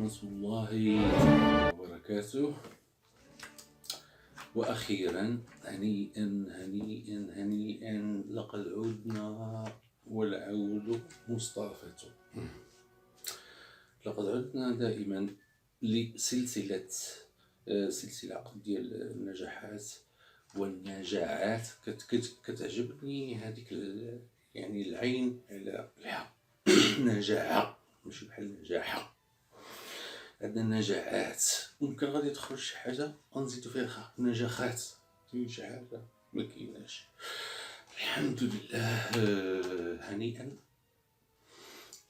ورحمة الله وبركاته. وأخيرا هنيئا هنيئا هنيئا، لقد عدنا والعود مصطفى. لقد عدنا دائما لسلسلة ديال النجاحات والنجاعات. كتعجبني هذيك يعني العين على الحق. نجاعة ماشي بحال نجاحة. عندنا نجاعات، ممكن غادي تخرج شي حاجة غنزيدو فيها نجاحات. شي حاجة مكيناش. الحمد لله. هنيئا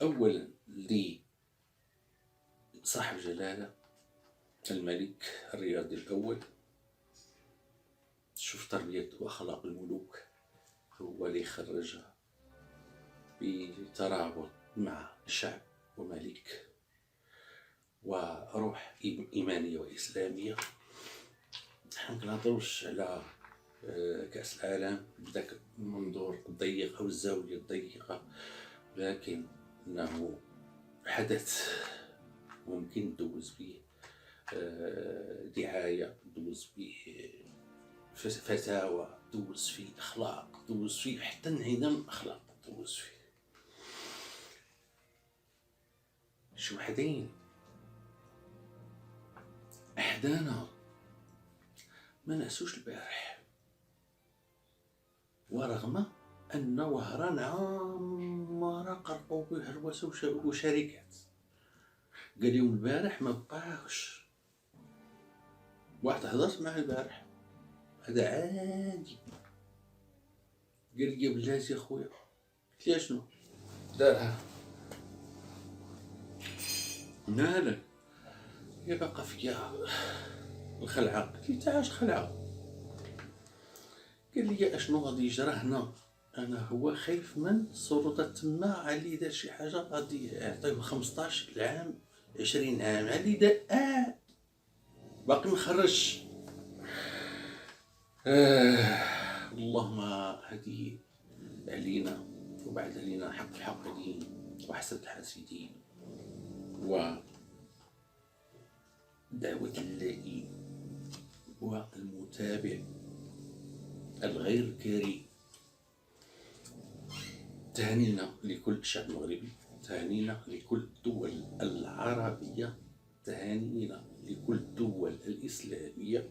أولا لصاحب جلالة الملك الرياضي الأول. شوف تربية وأخلاق الملوك، هو اللي خرجها بترابط مع شعب وملك وروح إيمانية وإسلامية. نحن كنهضروش على كأس العالم بداك المنظور الضيق أو الزاوية الضيقة، لكن أنه حدث ممكن دوز به دعاية، دوز به فتاوى، دوز فيه أخلاق، دوز فيه حتى انعدام أخلاق، دوز فيه شي وحدين أحدانا ما نعسوش البارح، ورغم أن وهران عامرة قربوا به هلوسة وشركات. قال يوم البارح ما بقاوش. واحد هضرت معاه البارح، هذا عادي، قال لي بلاتي يا خويا. قلت ليه شنو دارها؟ مالك؟ هي باقا فيا الخلعة. قلت ليه تاعش خلعة؟ قال لي اشنو غادي يجرى هنا؟ انا هو خايف من سلطة تما علي دار شي حاجة غادي يعطيوه 15 عام 20 عام علي دار. باقي مخرج. اللهم هدي علينا وبعد علينا حق الحاقدين وحسد الحاسدين ودعوة اللئيم والمتابع الغير كريم. تهانينا لكل الشعب المغربي، تهانينا لكل الدول العربية، تهانينا لكل الدول الإسلامية،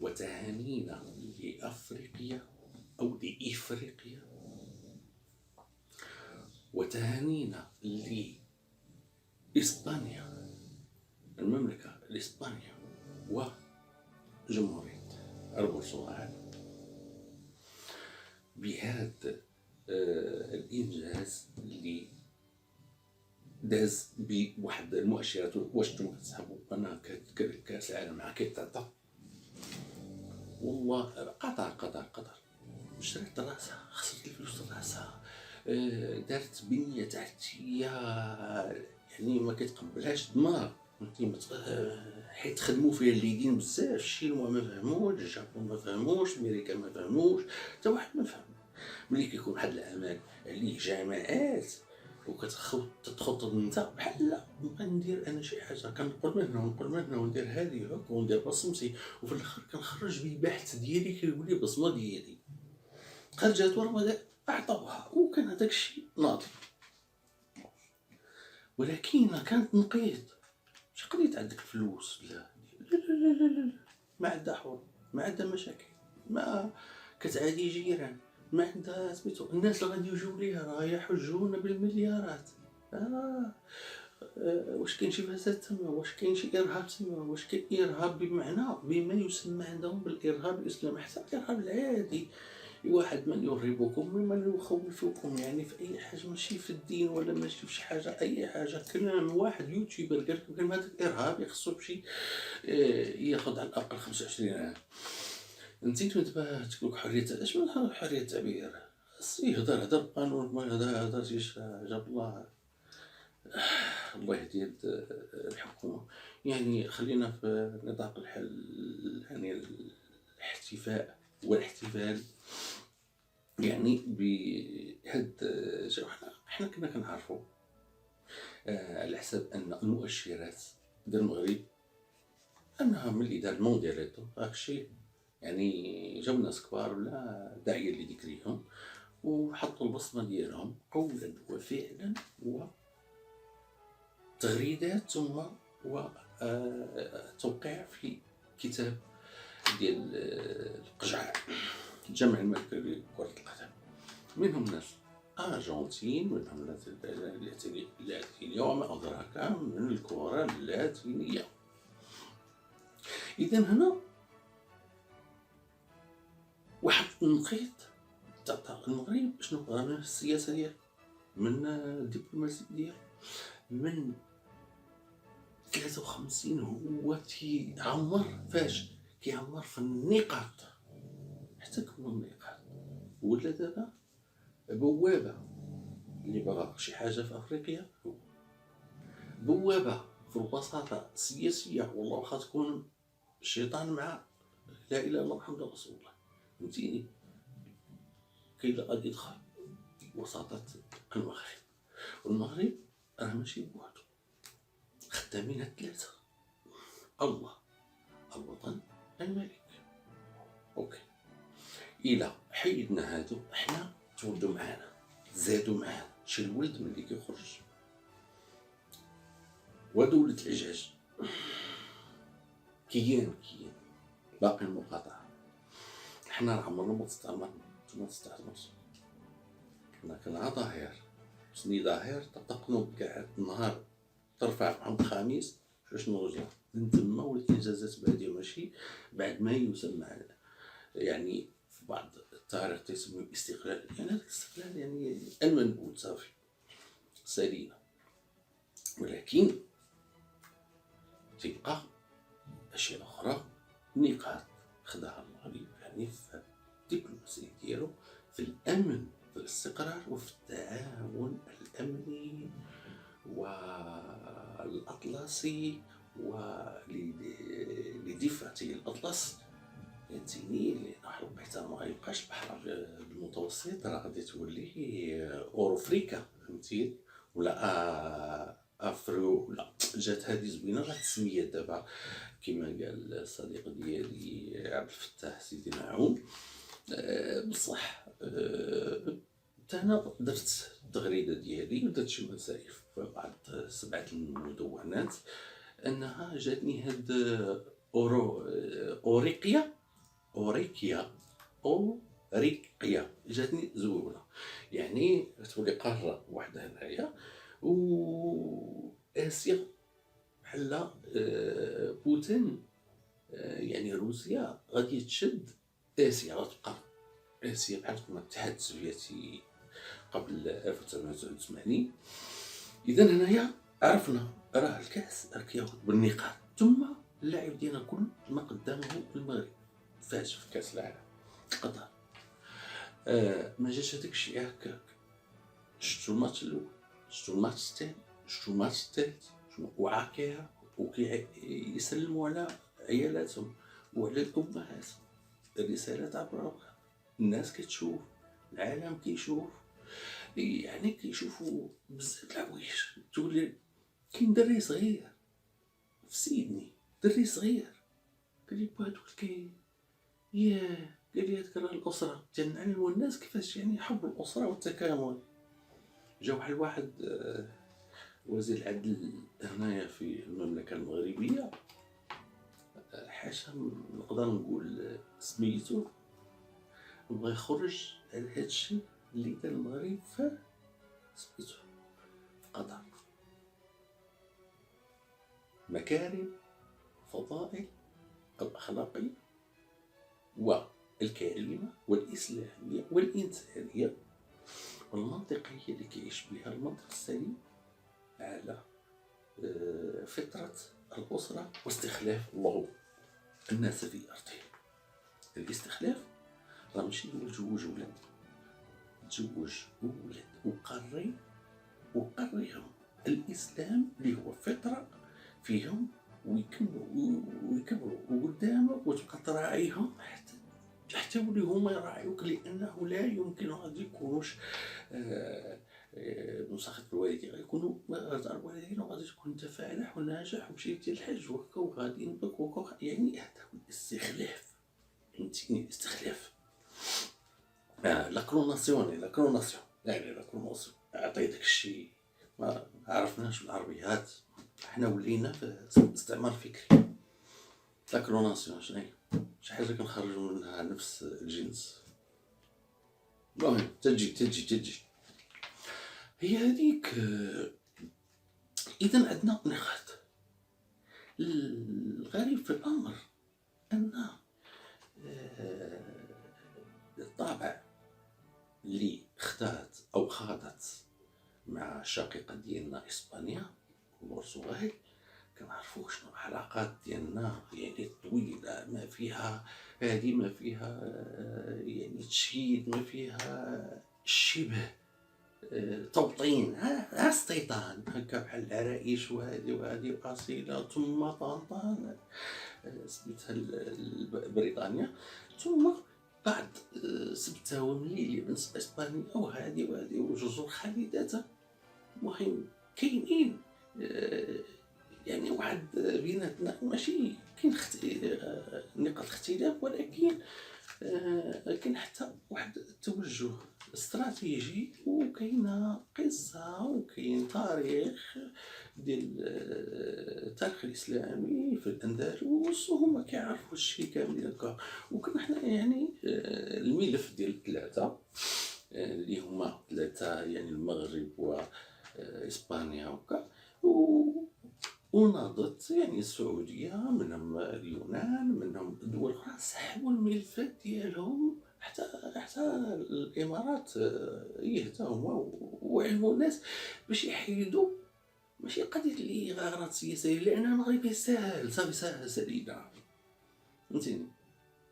وتهانينا لأفريقيا أو لإفريقيا، وتهانينا لإسبانيا، المملكة الإسبانية، وجمهورية البرتغال بهذا الإنجاز اللي داز بواحد المؤشرات. واش نتوما كتسحبوا أنا كأس العالم مع كيتعطى؟ والله قطر شريت راسها، خسرت الفلوس راسها، دارت بنية تحتية يعني ما كيتقبلهاش الدماغ. حيت خدموا فيها اليدين بزاف. الشينوا ما فهموش، الجابون ما فهموش، امريكا ما فهموش، حتى واحد ما فهم. ملي كيكون واحد العمل عليه جماعات وكتخطط انت بحال لا نبقى ندير انا شي حاجه، كنقول من هنا وندير هذه هكا وندير بصمتي، وفي الاخر كنخرج بالبحث ديالي كيقول لي بصمه ديالي خرجت ورا اعطوها، وكان هذاك الشيء ناضي. ولكن كانت نقيض. مش قضيت عندك فلوس، لا ما عندها حر، ما عندها مشاكل، ما كتعادي جيران، ما عندها سميتو. الناس اللي غادي يجيو ليها راه يحجون بالمليارات. واش كاين شي فساد تما؟ واش كاين شي ارهاب تما؟ واش كاين ارهاب بمعنى بما يسمى عندهم بالارهاب الاسلامي؟ حتى الارهاب العادي، واحد من يرهبكم ممن يخوفكم، يعني في اي حاجه، ماشي في الدين ولا ماشي في شي حاجه، اي حاجه. كلام واحد يوتيوبر قال لكم هذا الارهاب يخصو بشي ياخذ على الاقل 25 عام. نسيتو دابا تقولك حريه، اش من حريه التعبير؟ يهضر بقانون، ما هضرش جاب الله. الله يهدي الحكومه. يعني خلينا في نطاق الحل، يعني الاحتفاء والاحتفال يعني بهاد. حنا كنا كنعرفوا على حساب أن المؤشرات ديال المغرب أنها ملي دار الموندياليتو هاكشي يعني جاو ناس كبار ولا داعية لذكرهم وحطوا البصمة ديالهم قولا وفعلا وتغريدات ثم وتوقيع في كتاب ديال القجع الجمع الملكي لكرة القدم. منهم ناس أرجنتين، منهم ناس اللاتينية وما أدراك من الكرة اللاتينية. إذا هنا واحد النقيض تاع المغرب شنو راه من السياسة ديالو، من الدبلوماسية ديالو، من 53 هو تيعمر فاش كيعمر في النقاط حتى كمل النقاط، ولا دابا بوابة اللي بغى شي حاجة في أفريقيا، بوابة في الوساطة السياسية والله واخا تكون الشيطان مع لا إله إلا الله محمد رسول الله، فهمتيني؟ كي غادي يدخل وساطة المغرب، والمغرب راه ماشي بوحدو، خدامين الثلاثة: الله، الوطن، الملك. اوكي، إلا حيدنا هادو احنا تولدوا معانا، زادوا معانا شي الولد ملي كيخرج ودولة العجاج كيان باقي المقاطعة. حنا راه عمرنا ما تستعمرنا، حنا كنا ظاهر سني ظاهر تقنوا كاع النهار ترفع عند الخميس شنو رجع من تما، والانجازات بعدي ماشي بعد ما يسمى يعني في بعض التاريخ تسمى الاستقلال، يعني هذا الاستقلال يعني المنبوذ صافي سالينا، ولكن تبقى اشياء اخرى نقاط خداها المغرب يعني في الدبلوماسيه ديالو، في الامن في الاستقرار وفي التعاون الامني والاطلسي ولدفعة الاطلس. فهمتيني؟ لان البحث ما غيبقاش البحر المتوسط، راه غادي تولي اوروفريكا، فهمتي؟ ولا افرو، ولا جات هذه زوينه راه التسميات دابا كما قال الصديق ديالي عبد الفتاح سيدي معون. بصح انا درت التغريده ديالي ودرت شي مسائل في بعض 7 المدونات انها جاتني هاد اوريقيا جاتني زوينه، يعني تولي قاره واحده هنايا و اسيا بحال بوتين، يعني روسيا غادي تشد اسيا، غتبقى اسيا بحال كنا الاتحاد السوفيتي قبل 1989. اذا هنايا عرفنا راه الكاس راه كياخذ بالنقاط، ثم اللاعب ديالنا كل ما قدامه المغرب فاز في كاس العالم قطر. ما جاش هذاك الشيء هكاك، شفتوا الماتش الاول، شفتوا الماتش الثاني، شفتوا الماتش الثالث، وعاكيها وكيسلموا على عيالاتهم وعلى الامهات، الرسالات عبر الناس كتشوف، العالم كيشوف، يعني كيشوفوا بزاف د الحوايج. تولي كاين دري صغير في سيدني، دري صغير قال لي با هادوك قال لي هذيك راه الاسره، تنعلموا الناس كيفاش يعني حب الاسره والتكامل. جا واحد وزير العدل هنايا في المملكه المغربيه، حاشا نقدر نقول سميتو، بغا يخرج على هادشي اللي دار المغرب في سميتو في قطر، مكارم فضائل الأخلاقية والكريمة والإسلامية والإنسانية والمنطقية اللي كيعيش بها المنطق السليم على فطرة الأسرة واستخلاف الله الناس في أرضهم. الاستخلاف راه ماشي هو تزوج ولاد، تزوج ولاد وقريهم الإسلام اللي هو فطرة فيهم، ويكبروا وقدامك وتبقى تراعيهم حتى يوليو هما يراعيوك، لأنه لا يمكن غادي يكونوش مساخط الوالدين غيكونوا رضا الوالدين، وغادي تكون انت فالح وناجح ومشيتي للحج وهكا وغاديين بك وهكا. يعني هذا هو الاستخلاف، فهمتيني؟ الاستخلاف. لا كلوناسيون يعني لا كلوناسيون عطي داكشي ما عرفناش بالعربيات، حنا ولينا في استعمار فكري. لا كلوناسيون شنو هي؟ شي حاجه كنخرجوا منها نفس الجنس. المهم تجي هي هذيك. اذا عندنا نقاط. الغريب في الامر ان الطابع اللي خاضت مع الشقيقة ديالنا إسبانيا والبرتغال، كنعرفو شنو العلاقات ديالنا يعني طويلة، ما فيها هادي، ما فيها يعني تشييد، ما فيها شبه توطين، استيطان هكا بحال العرائش وهادي وأصيلة، ثم طنطان سميتها بريطانيا، ثم بعد سبتة ومليلية بالنسبة لإسبانيا وهادي وجزر خالدة. المهم كاينين يعني واحد بيناتنا ماشي كاين نقاط اختلاف، ولكن كاين حتى واحد التوجه استراتيجي، وكاينه قصه، وكاين تاريخ ديال التاريخ الاسلامي في الاندلس، وهما كيعرفوا الشيء كامل هكا. وكنا حنا يعني الملف ديال الثلاثه اللي هما ثلاثه، يعني المغرب واسبانيا وكا، ونهضت يعني السعوديه، منهم اليونان، منهم دول اخرى سحبوا الملفات ديالهم، حتى الامارات هي حتى هما وعلموا الناس باش يحيدوا. ماشي قضيه اللي غارات سياسيه، لان المغرب ساهل صافي سالينا، فهمتيني؟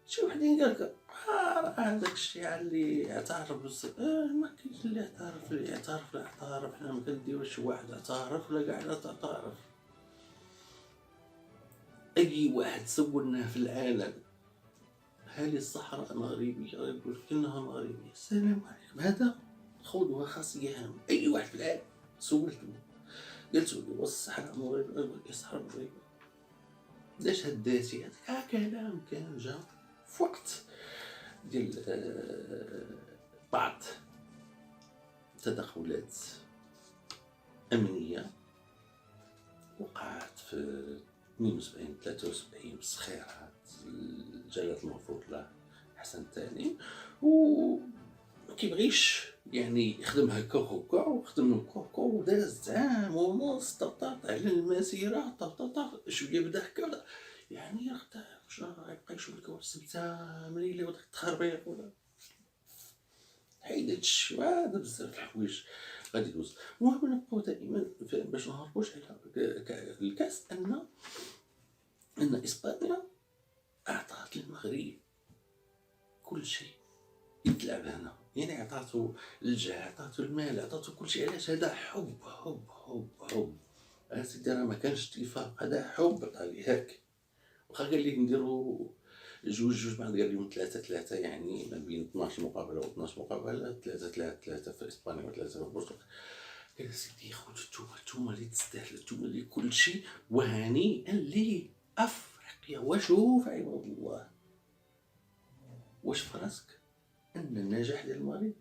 شي وحدين قال لك هذاك الشيء اللي اعترف ما كاينش اللي اعترف حنا ما كنديروش واحد اعترف ولا كاع لا تعترف. اي واحد سولناه في العالم هل الصحراء مغربيه يقول لك انها مغربيه. السلام عليكم، هذا خذوها خاصيه هام. اي واحد في العالم سولته قلت له والصحراء مغربيه يقول لك الصحراء مغربيه. علاش هداتي هذاك كلام كان جا في وقت ديال بعض التدخلات امنيه وقعت في 72 73 بسخيرات جلالة المفروض له حسن الثاني، وما كيبغيش يعني يخدم هكا وخدم هكا، وداز عام ونص طبطط على المسيره، طبطط شويه بدا هكا، يعني واش غيبقى يشوف لك واحد السبته مليله وداك التخربيق ولا حيدتش هذا بزاف الحوايج غادي يدوز. المهم نبقاو دائما باش نهربوش على الكاس ان اسبانيا اعطات للمغرب كل شيء يتلعب هنا، يعني عطاتو الجاه، عطاتو المال، عطاتو كل شيء. علاش؟ هذا حب حب حب حب. اسيدي راه ما كانش اتفاق، هذا حب طالي هاك. واخا قال لي نديرو جوج بعد قال لهم ثلاثة، يعني ما بين 12 مقابله و 12 مقابله، ثلاثة في اسبانيا وثلاثة في البرتغال. قال سيدي خوتو نتوما اللي تستاهلوا، نتوما اللي كل شيء، وهنيئا لي افريقيا. وشوف عباد الله، واش فراسك ان النجاح ديال المغرب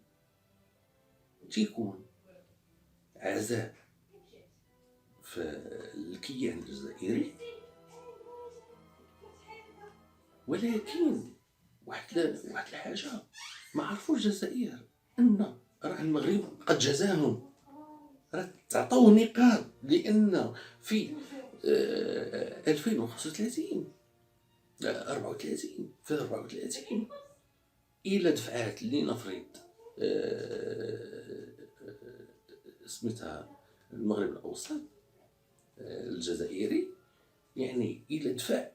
تيكون عذاب في الكيان الجزائري، ولكن واحد الحاجه ما عرفوش الجزائر، ان راه المغرب قد جزاهم، راه تعطوه نقاط. لان في 2035 34 الى دفعات اللي نفرض سميتها المغرب الاوسط الجزائري، يعني الى دفع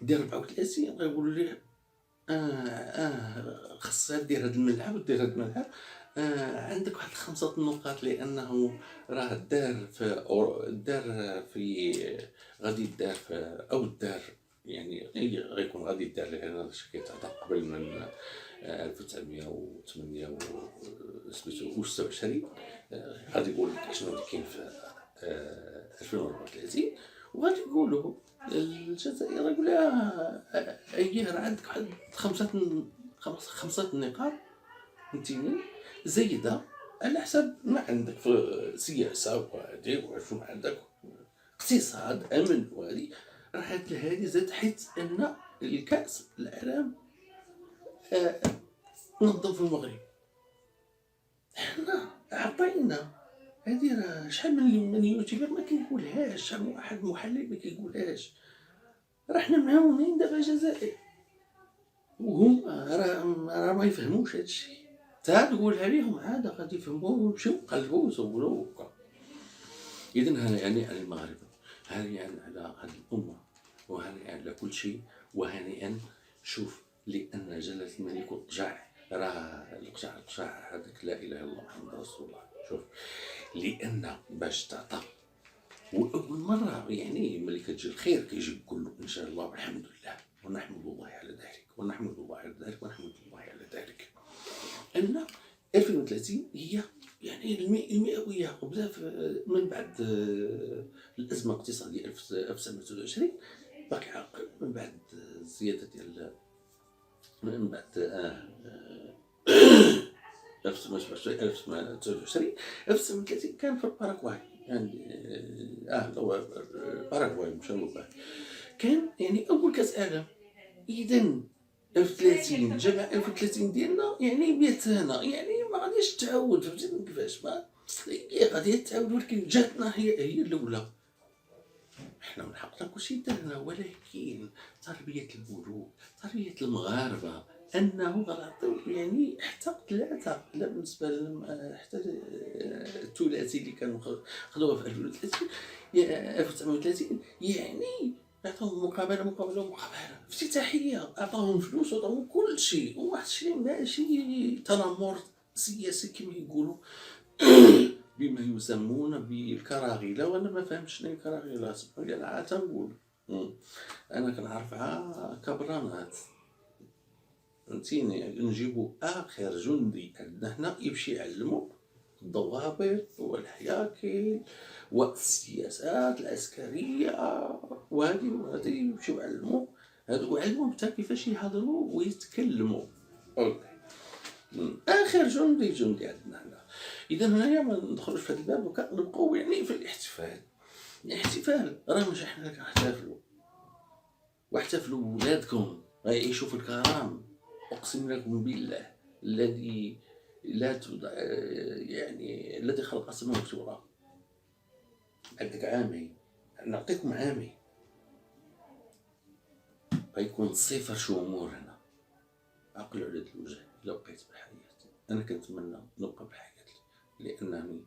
دير 34 غيقولوا ليه خاصها دير هاد الملعب ودير هاد الملعب، عندك واحد 5 النقاط، لانه راه دار في غادي دار في او دار يعني هي غيكون غادي يدار لها هذا الشيء كيتعطى قبل من 1908 سميتو 26. غادي يقول لك شنو اللي كاين في 2034، وغادي يقولوا الجزائر يقول لها هي راه عندك واحد خمسة نقاط فهمتيني زايده على حسب ما عندك في سياسه وهادي وشنو عندك اقتصاد امن وهذه. راح هذه زاد حيت ان الكاس العالم نظم في المغرب. حنا عطينا هذه راه شحال من يوتيوبر ما كيقولهاش، شحال من واحد محلل ما كيقولهاش. راه حنا معاونين دابا الجزائر وهم راه ما يفهموش هذا الشيء. تا تقولها ليهم عاد غادي يفهموا ويمشيو يقلبوا ويصوروا. اذا هنيئا على المغرب، هنيئا على هذه الامه، وهنيئا على كل شيء، وهنيئا. شوف لان جلاله الملك رجع، راه رجع هذاك لا اله الا الله محمد رسول الله. شوف لان باش تعطى واول مره يعني ملي كتجي الخير كيجي كله ان شاء الله والحمد لله ونحمد الله على ذلك ونحمد الله على ذلك ونحمد الله على ذلك. ان 2030 هي يعني المئويه، وبدا من بعد الازمه الاقتصاديه 1929 باقي عاقل من بعد الزياده ديال من بعد 1929 1930 كان في الباراغواي يعني الباراغواي مشى له كان يعني اول كاس عالم. اذا 1030 جمع 1030 ديالنا يعني 100 سنه، يعني ما غاديش تعاود. فهمتيني كيفاش؟ ما هي غادي تعاود، ولكن جاتنا هي الاولى. احنا من حقنا كلشي درنا، ولكن تربيه الملوك، تربيه المغاربه انه غنعطيو يعني حتى 3 لا بالنسبه حتى الثلاثي اللي كانوا خدوها في 2030 1930 يعني عطاهم مقابله افتتاحيه، عطاهم فلوس وعطاهم كل شيء، وواحد الشيء ماشي تنمر سياسي كما يقولوا بما يسمون بالكراغيله. وانا ما فهمتش شنو هي الكراغيله، سمحوا لي انا عاد تنقول انا كنعرفها كبرانات. فهمتيني؟ نجيبوا اخر جندي عندنا هنا يمشي يعلموا الضوابط والحياكل والسياسات العسكريه وهذه يمشيو يعلموا هادو، يعلموا حتى كيفاش يهضروا ويتكلموا. اخر جندي عندنا هنا. اذا هنايا ما ندخلوش في هذا الباب وكنبقاو يعني في الاحتفال راه مش احنا كنحتفلوا، واحتفلوا بولادكم غيعيشوا في الكرام. اقسم لكم بالله الذي لا يعني الذي خلق السماوات والارض. عندك عامين، نعطيكم عامين غيكون صفر شموع هنا. عقلوا على هذا الوجه. الا بقيت بحياتي انا كنتمنى نبقى بحياتي، لانني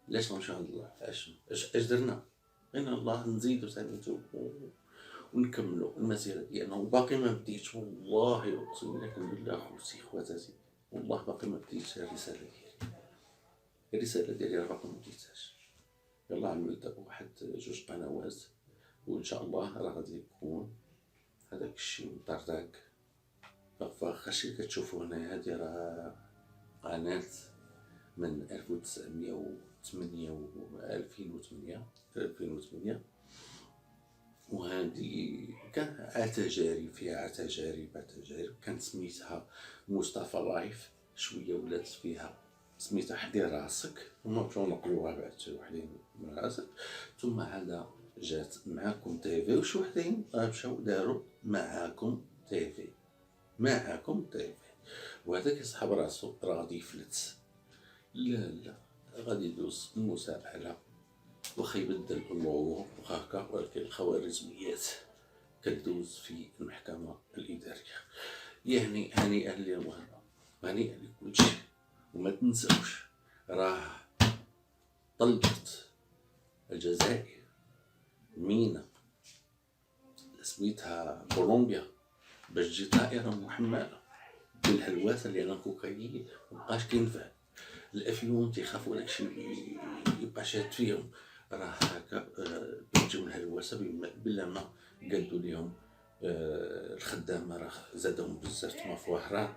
لاش نشهد الله اش درنا غير الله نزيدو سميتو ونكملوا المسيره ديالنا. وباقي ما بديتش والله اقسم لكم بالله خواتاتي والله باقي ما بديتش الرساله ديالي راه باقي ما بديتهاش. يلا عملت واحد 2 قنوات وان شاء الله راه غادي يكون هذاك الشيء مطردق فخا شي كتشوفوا هنا. هذه راه قناه من 2008 وهذه كان فيها تجارب كانت سميتها مصطفى لايف. شويه ولات فيها سميتها حدي راسك، هما مشاو نقلوها بعد شي وحدين من راسك. ثم هذا جات معاكم تيفي، وشي وحدين مشاو داروا معاكم تيفي. وهذا كيسحب راسو راه غادي يفلت. لا غادي يدوز المساءلة واخا يبدل اللوغو وهكا، ولكن الخوارزميات كدوز في المحكمة الإدارية. يعني هنيئا للمغاربة وهنيئا لكل شيء. وما تنساوش راه طلقت الجزائر مينا سميتها كولومبيا باش تجي طائرة محملة بالهلوات اللي انا كوكايين مبقاش كينفع. الافيون تيخافوا داكشي يبقى شاد فيهم. راه هكا بتجيو الهلوسه بلا ما قالوا لهم الخدامة راه زادهم بزاف تما في وهران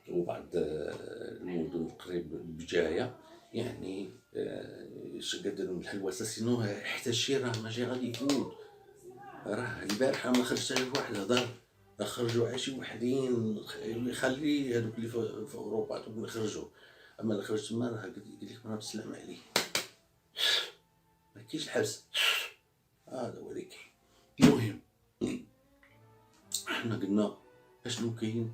وبعض المدن القريب بجاية، يعني قال لهم الحلواسة سينو حتى الشي راه ماشي غادي يفوت. راه البارحة ما خرج حتى واحد هضر، خرجوا عشي وحدين يخلي هذوك اللي في اوروبا دوك اللي خرجوا، اما اللي خرج تما راه قال لك راه بالسلام عليه، ما كاينش الحبس. هذا هو اللي كاين. المهم حنا قلنا اشنو كاين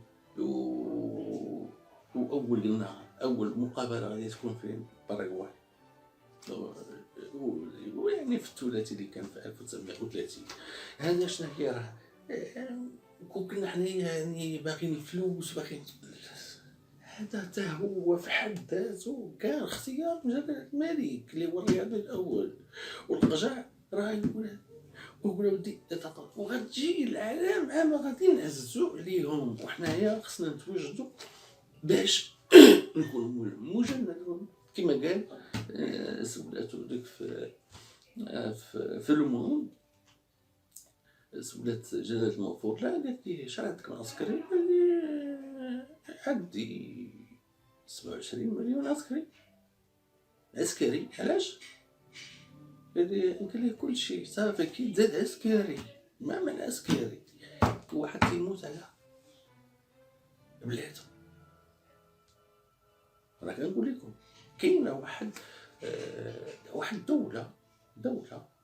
واول قلنا اول مقابله غادي تكون في باراغواي، ويعني في الثلاثي اللي كان في 1930. هذا شنو هي راه كون كنا حنايا يعني باغيين الفلوس باغيين، هذا حتى هو في حد ذاته كان اختيار من جلالة الملك اللي هو الرياضي الاول. والقجع راه يقول ودي وغتجي العالم عام غادي نعززو عليهم، وحنايا خصنا نتوجدوا باش نكونوا مجندون كما قال سولاتو ديك في الموند. سولات جلالة المغفور لا قالت لي شحال عندك من عسكري؟ قال لي عندي 27 مليون عسكري. علاش؟ قال لي كل شيء صافي كي تزاد عسكري ما من عسكري واحد تيموت على بلادو. انا كنقول لكم كاينه واحد دولة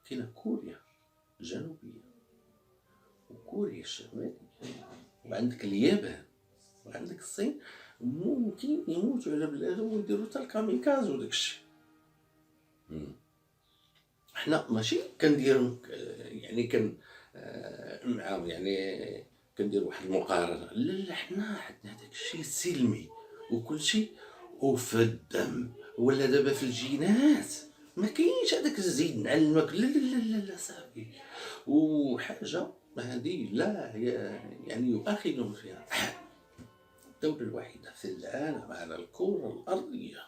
كاينه كوريا الجنوبية وكوريا الشمالية، وعندك اليابان وعندك الصين، ممكن يموتوا على بلادهم ويديروا حتى الكاميكاز وداكشي. حنا ماشي كنديروا يعني كان معاهم يعني كندير واحد المقارنه، لا حنا عندنا داكشي سلمي وكل شيء وفي الدم ولا دابا في الجينات، ما كاينش هذاك الزيد نعلمك لا لا لا لا صافي. وحاجه هذه لا يعني يؤاخذون فيها الدولة الوحيدة في العالم على الكرة الأرضية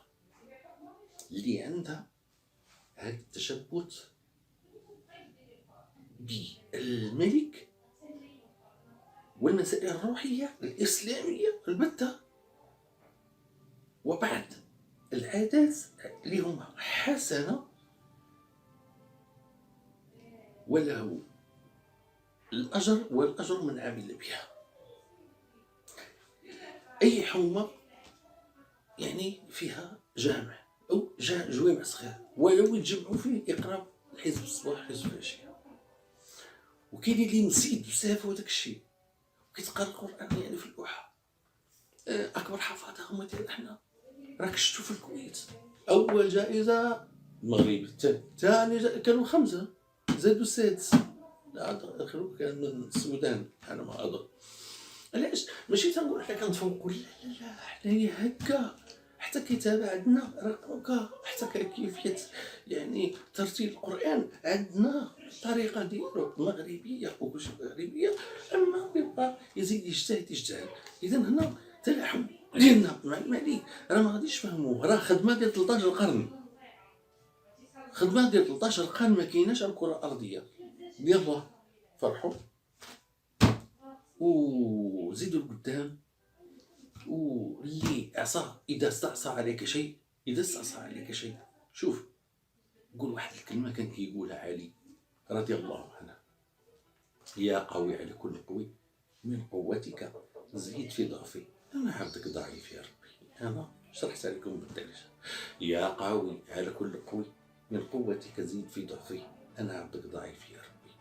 اللي عندها هذا التشبث بالملك والمسائل الروحية الإسلامية البتة، وبعد العادات اللي هم حسنة وله الأجر والأجر من عمل بها. أي حومة يعني فيها جامع أو جوامع صغير ولو يتجمعوا فيه يقرأ حزب الصباح حزب العشية، وكاين اللي مسيد بزاف وداك الشيء وكيتقرا القرآن يعني في اللوحة. أكبر حفاظة هما ديال حنا. راك شفتو في الكويت أول جائزة المغرب، ثاني كانوا 5 زادوا 6 آخر كان من السودان على ما أظن. علاش ماشي تنقول حنا كنتفوقوا، لا لا لا حنايا هكا حتى كتابة عندنا رقمك، حتى كيفية يعني ترتيل القرآن عندنا الطريقة ديالو مغربية وكلشي مغربية، أما يبقى يزيد يجتهد. إذا هنا تلاحم ديالنا مع الملك راه ما غاديش فهموه، راه خدمة ديال 13 قرن، خدمة ديال 13 قرن ما كايناش على الكرة الأرضية. يلا فرحوا وزيدوا لقدام. واللي عصى إذا استعصى عليك شيء شوف قول واحد الكلمة كان كيقولها علي رضي الله عنه: يا قوي على كل قوي من قوتك زيد في ضعفي. أنا عبدك ضعيف يا ربي، أنا شرحت عليكم بالدارجة. يا قوي على كل قوي من قوتك زيد في ضعفي، أنا عبدك ضعيف يا ربي.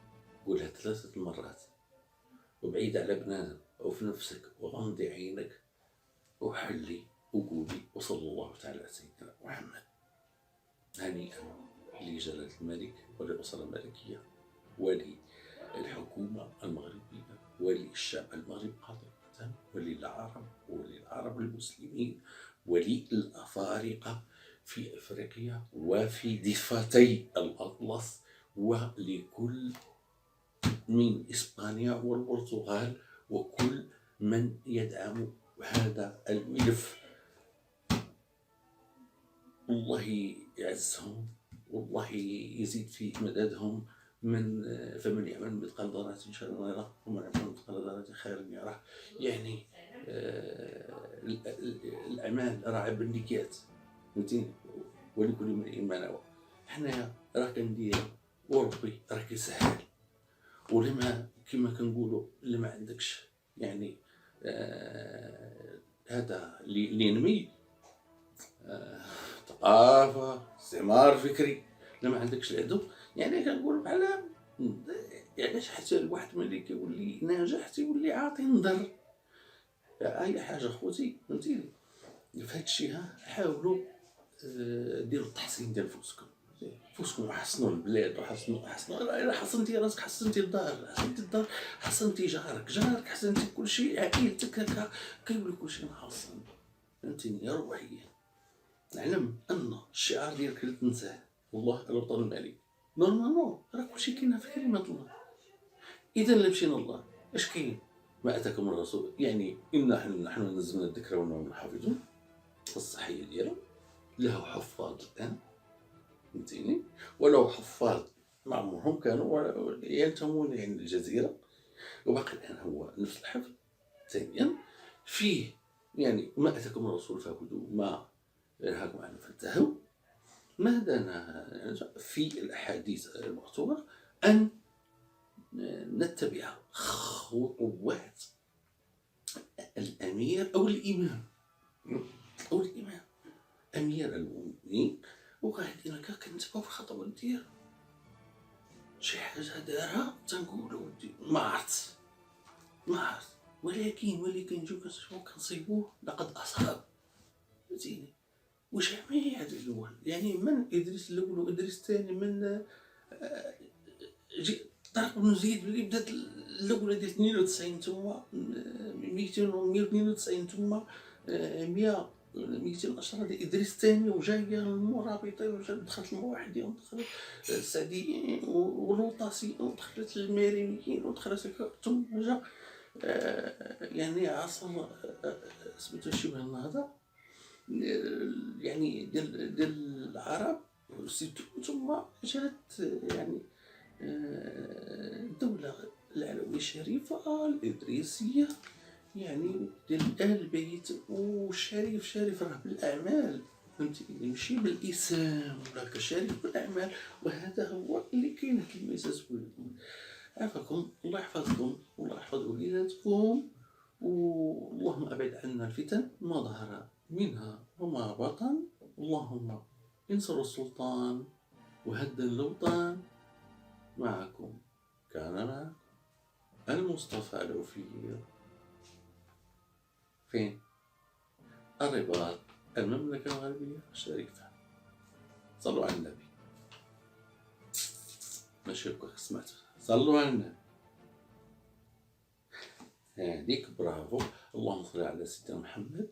قولها 3 مرات وبعيد على بنادم أو في نفسك وغمضي عينك وحلي وقولي وصلى الله تعالى على سيدنا محمد. هنيئا لجلالة الملك وللأسرة الملكية وللحكومة المغربية وللشعب المغربي قاطبة وللعرب المسلمين وللأفارقة في أفريقيا وفي ضفتي الأطلس ولكل من إسبانيا والبرتغال وكل من يدعم هذا الملف. الله يعزهم والله يزيد في مددهم فمن يعمل مثقال ذرة شرا يره ومن يعمل مثقال ذرة خيرا يره. يعني الأعمال راه بالنيات، فهمتيني، ولكل امرئ ما نوى. حنايا راه كندير وربي راه كيسهل، ولما كما كنقولوا اللي ما عندكش يعني هذا اللي ينمي ثقافة استعمار فكري، لما عندكش العدو يعني كنقول بحال يعني حتى الواحد ملي كيولي ناجح تيولي عاطي نظر. اي حاجه خوتي فهمتيني في هذا الشيء. حاولوا ديروا التحسين ديال فوسكم وحسنوا البلاد وحسنوا الا حسنتي راسك حسنتي الدار حسنتي جارك حسنتي كل شيء، عائلتك هكا كيولي كل شيء محسن، فهمتيني. روحيا نعلم ان الشعار ديالك اللي تنساه والله الوطن المالي نورمالمون راه كلشي كاين في كلمه الله. اذا الا مشينا الله اش كاين؟ ما اتاكم الرسول يعني نحن نزلنا الذكر وإنا حافظون، الصحيه ديالو له حفاظ الان، فهمتيني، ولو حفاظ ما عمرهم كانوا ينتمون يعني الجزيره، وباقي الان هو نفس الحفظ. ثانيا فيه يعني ما اتاكم الرسول فخذوه ما نهاكم عنه فانتهوا. ماذا في الاحاديث المكتوبه ان نتبع خطوات الامير او الامام امير المؤمنين، وغادي هكا كنتبعوا في الخطوات ديالو. شي حاجه دارها تنقولوا ما عرفت ولكن نجيو كنشوفو كنصيبوه لقد اصاب، فهمتيني. وجميع الدول يعني من ادريس الاول وادريس الثاني، من طارق بن زيد اللي بدات الاولى ديال 92 ثم 192 ثم 100 210 ديال ادريس الثاني، وجايه المرابطين وجات دخلت الموحدين ودخلت السعديين والوطاسيين ودخلت المارينيين ودخلت ثم جا يعني عصر سميتو شبه النهضه يعني ديال العرب ثم جات يعني الدولة العلوية الشريفة الإدريسية يعني ديال آل البيت. والشريف راه بالأعمال، فهمتيني، ماشي بالإسام ولا كشريف بالأعمال. وهذا هو اللي كاين في الميزات. عافاكم الله يحفظكم والله يحفظ وليداتكم، واللهم أبعد عنا الفتن ما ظهر منها وما بطن. اللهم انصر السلطان وهد اللوطان. معكم كان معكم المصطفى العفير، فين الرباط، المملكة الغربية الشريفة. صلوا على النبي، ماشي هكا سمعت، صلوا على النبي. هذيك برافو. اللهم صل على سيدنا محمد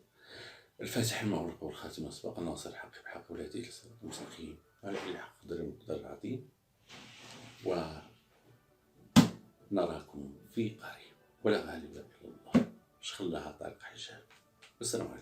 الفاتح المغلق والخاتم سبق الناصر الحق بحق والهدي الى الصراط المستقيم على كل حق قدر المقدار العظيم. ونراكم في قريب ولا غالب الا الله. شخ الله طارق حجاب. والسلام عليكم.